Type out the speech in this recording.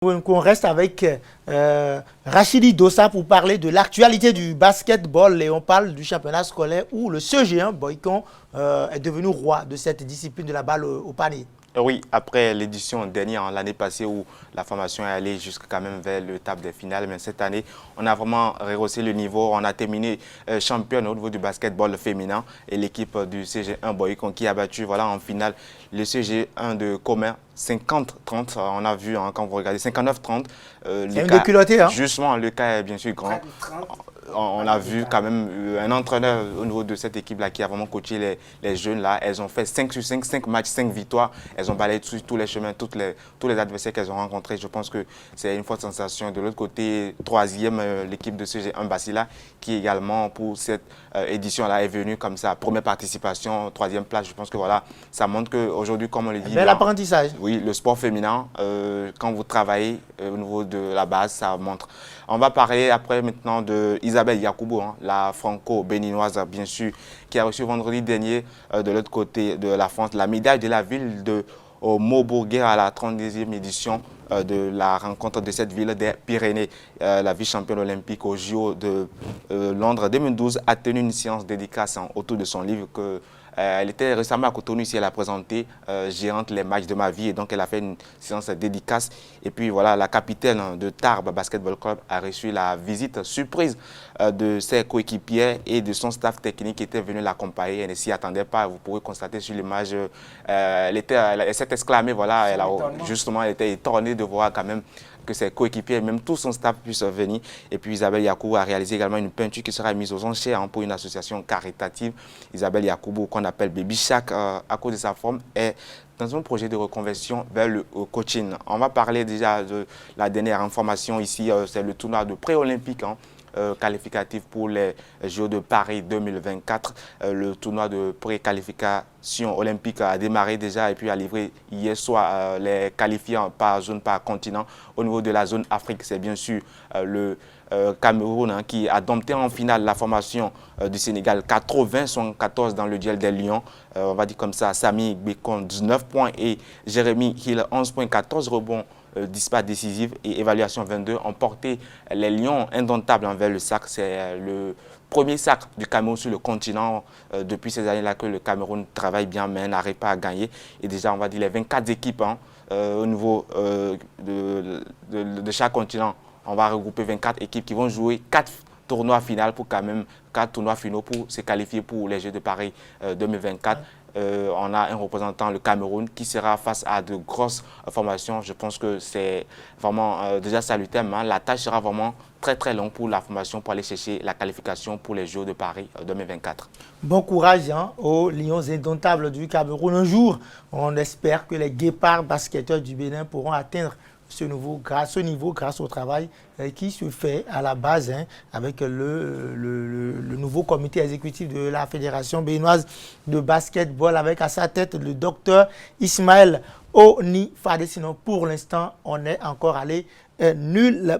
On reste avec Rachidi Dossa pour parler de l'actualité du basketball et on parle du championnat scolaire où le CG1 Boycon est devenu roi de cette discipline de la balle au panier. Oui, après l'édition dernière, l'année passée où la formation est allée jusqu'à quand même vers le table des finales, mais cette année, on a vraiment rehaussé le niveau. On a terminé championne au niveau du basketball féminin et l'équipe du CG1 Boycon qui a battu en finale le CG1 de Commun 50-30. On a vu quand vous regardez 59-30. C'est une déculottée, hein? Justement, le cas est bien sûr grand. On a vu quand même un entraîneur au niveau de cette équipe-là qui a vraiment coaché les jeunes là. Elles ont fait 5 sur 5, 5 matchs, 5 victoires. Elles ont balayé tous les chemins, tous les adversaires qu'elles ont rencontrés. Je pense que c'est une forte sensation. De l'autre côté, troisième, l'équipe de CG1 Basila qui également pour cette édition-là est venue comme ça. Première participation, troisième place. Je pense que voilà, ça montre qu'aujourd'hui, comme on le dit, bel apprentissage. Oui, le sport féminin, quand vous travaillez au niveau de la base, ça montre. On va parler après maintenant de Isabelle Yakubu, la franco-béninoise bien sûr, qui a reçu vendredi dernier de l'autre côté de la France la médaille de la ville de Mobourguer à la 32e édition de la rencontre de cette ville des Pyrénées. La vice-championne olympique au JO de Londres 2012 a tenu une séance dédicace autour de son livre que elle était récemment à Cotonou ici, elle a présenté Gérante les matchs de ma vie et donc elle a fait une séance dédicace. Et puis voilà, la capitaine de Tarbes Basketball Club a reçu la visite surprise de ses coéquipiers et de son staff technique qui était venu l'accompagner. Elle ne s'y attendait pas, vous pourrez constater sur l'image, elle s'est exclamée, voilà, justement elle était étonnée de voir quand même que ses coéquipiers et même tout son staff puissent venir. Et puis Isabelle Yakubu a réalisé également une peinture qui sera mise aux enchères pour une association caritative. Isabelle Yakubu, qu'on appelle Baby Shark, à cause de sa forme, est dans un projet de reconversion vers le coaching. On va parler déjà de la dernière information ici, c'est le tournoi de pré-olympique. Qualificatif pour les Jeux de Paris 2024. Le tournoi de pré-qualification olympique a démarré déjà et puis a livré hier soir les qualifiants par zone, par continent. Au niveau de la zone Afrique, c'est bien sûr le Cameroun qui a dompté en finale la formation du Sénégal 80-74 dans le duel des Lions. On va dire comme ça, Samy Bekon 19 points et Jérémy Hill 11 points, 14 rebonds. Dispatch décisive et évaluation 22 ont porté les Lions indomptables envers le sac. C'est le premier sac du Cameroun sur le continent depuis ces années-là que le Cameroun travaille bien mais n'arrive pas à gagner. Et déjà, on va dire les 24 équipes au niveau de chaque continent. On va regrouper 24 équipes qui vont jouer 4 tournois finaux pour quand même 4 tournois finaux pour se qualifier pour les Jeux de Paris 2024. On a un représentant, le Cameroun, qui sera face à de grosses formations. Je pense que c'est vraiment déjà salutaire. La tâche sera vraiment très très longue pour la formation pour aller chercher la qualification pour les Jeux de Paris 2024. Bon courage aux Lions indomptables du Cameroun. Un jour, on espère que les guépards basketteurs du Bénin pourront atteindre ce niveau grâce au travail qui se fait à la base avec le nouveau comité exécutif de la Fédération béninoise de basketball avec à sa tête le docteur Ismaël Oni Fadé. Sinon, pour l'instant, on est encore allé nulle